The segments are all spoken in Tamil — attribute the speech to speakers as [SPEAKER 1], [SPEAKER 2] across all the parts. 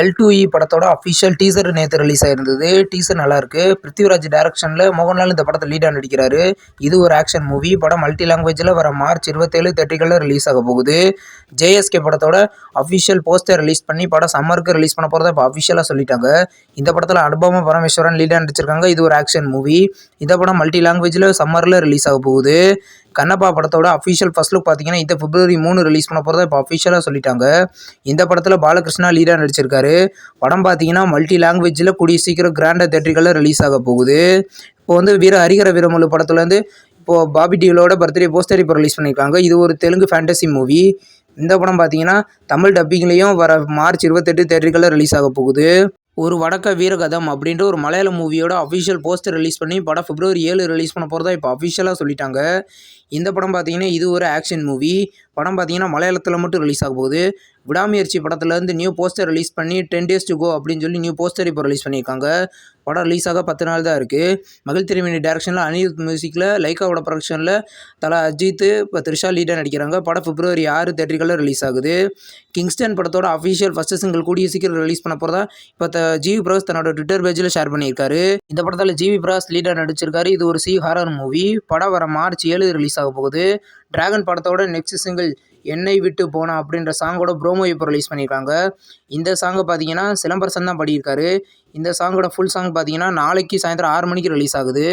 [SPEAKER 1] L2E படத்தோட அஃபிஷியல் டீசர் நேத்து ரிலீஸ் ஆயிருந்தது. டீசர் நல்லா இருக்கு. பிருத்திவிராஜ் டைரக்ஷன்ல மோகன்லால் இந்த படத்தை லீடா நடிக்கிறாரு. இது ஒரு ஆக்ஷன் மூவி. படம் மல்டி லாங்குவேஜ்ல வர மார்ச் 27 தியேட்டர்கள்ல ரிலீஸ் ஆக போகுது. JSK படத்தோட அஃபிஷியல் போஸ்டர் ரிலீஸ் பண்ணி படம் சம்மருக்கு ரிலீஸ் பண்ண போறதா இப்போ அஃபிஷியலா சொல்லிட்டாங்க. இந்த படத்துல அனுபமா பரமேஸ்வரன் லீடா நடிச்சிருக்காங்க. இது ஒரு ஆக்ஷன் மூவி. இந்த படம் மல்டி லாங்குவேஜ்ல சம்மர்ல ரிலீஸ் ஆக போகுது. கண்ணப்பா படத்தோட அஃபிஷியல் ஃபர்ஸ்ட் லுக் பார்த்தீங்கன்னா இந்த February 3 ரிலீஸ் பண்ண போறதா இப்போ அஃபிஷியலா சொல்லிட்டாங்க. இந்த படத்துல பாலகிருஷ்ணா லீடா நடிச்சிருக்காரு. படம் பார்த்தீங்கன்னா மல்டி லாங்குவேஜ்ல கூடிய சீக்கிரம் கிராண்டா தியேட்டர்கள்ல ரிலீஸ் ஆக போகுது. இப்போ ஹரிஹர வீரமலு படத்துல இப்போ பாபி டியோலோட பர்த்டே போஸ்டர் இப்போ ரிலீஸ் பண்ணியிருக்காங்க. இது ஒரு தெலுங்கு ஃபேண்டசி மூவி. இந்த படம் பார்த்தீங்கன்னா தமிழ் டப்பிங்லையும் வர மார்ச் 28 தியேட்டர்கள்ல ரிலீஸ் ஆக போகுது. ஒரு வடக்க வீரகதம் அப்படின்ற ஒரு மலையாள மூவியோட அஃபிஷியல் போஸ்டர் ரிலீஸ் பண்ணி படம் February 7 ரிலீஸ் பண்ண போகிறதா இப்போ அஃபிஷியலாக சொல்லிட்டாங்க. இந்த படம் பார்த்தீங்கன்னா இது ஒரு ஆக்ஷன் மூவி. படம் பார்த்தீங்கன்னா மலையாளத்தில் மட்டும் ரிலீஸ் ஆக போகுது. விடாமுயற்சி படத்துலேருந்து நியூ போஸ்டர் ரிலீஸ் பண்ணி 10 days to go அப்படின்னு சொல்லி நியூ போஸ்டர் இப்போ ரிலீஸ் பண்ணியிருக்காங்க. படம் ரிலீஸ் ஆக 10 நாள் தான் இருக்குது. மகிழ் திருமேனி டைரக்ஷனில் அனிருத் மியூசிக்கில் லைக்காவோட ப்ரொடக்ஷனில் தலா அஜித் இப்போ த்ரிஷா லீடாக நடிக்கிறாங்க. படம் February 6 தியேட்டர்களில் ரிலீஸ் ஆகுது. கிங்ஸ்டன் படத்தோட அஃபிஷியல் ஃபர்ஸ்ட் சிங்கிள் கூடிய சீக்கிரம் ரிலீஸ் பண்ண போகிறதா இப்போ ஜிவி பிரகாஷ் தன்னோட ட்விட்டர் பேஜில் ஷேர் பண்ணியிருக்காரு. இந்த படத்தில் ஜிவி பிரகாஷ் லீடாக நடிச்சிருக்காரு. இது ஒரு ஹாரர் மூவி. படம் வர மார்ச் 7 ரிலீஸ் ஆக போகுது. டிராகன் படத்தோட நெக்ஸ்ட் சிங்கிள் என்னை விட்டு போனா அப்படின்ற சாங்கோட ப்ரோமோ இப்போ ரிலீஸ் பண்ணியிருக்காங்க. இந்த சாங்கை பார்த்தீங்கன்னா சிலம்பரசன் தான் பாடியிருக்காரு. இந்த சாங்கோட ஃபுல் சாங் பார்த்தீங்கன்னா நாளைக்கு சாயந்தரம் 6 மணிக்கு ரிலீஸ் ஆகுது.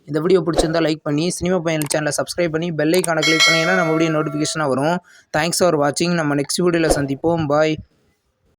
[SPEAKER 1] இந்த வீடியோ பிடிச்சிருந்தா லைக் பண்ணி சினிமா பையன் சேனலை சப்ஸ்கிரைப் பண்ணி பெல் ஐக்கானை கிளிக் பண்ணிங்கன்னா நம்ம வீடியோ நோட்டிஃபிகேஷனாக வரும். தேங்க்ஸ் ஃபார் வாட்சிங். நம்ம நெக்ஸ்ட் வீடியோவில் சந்திப்போம். பாய்.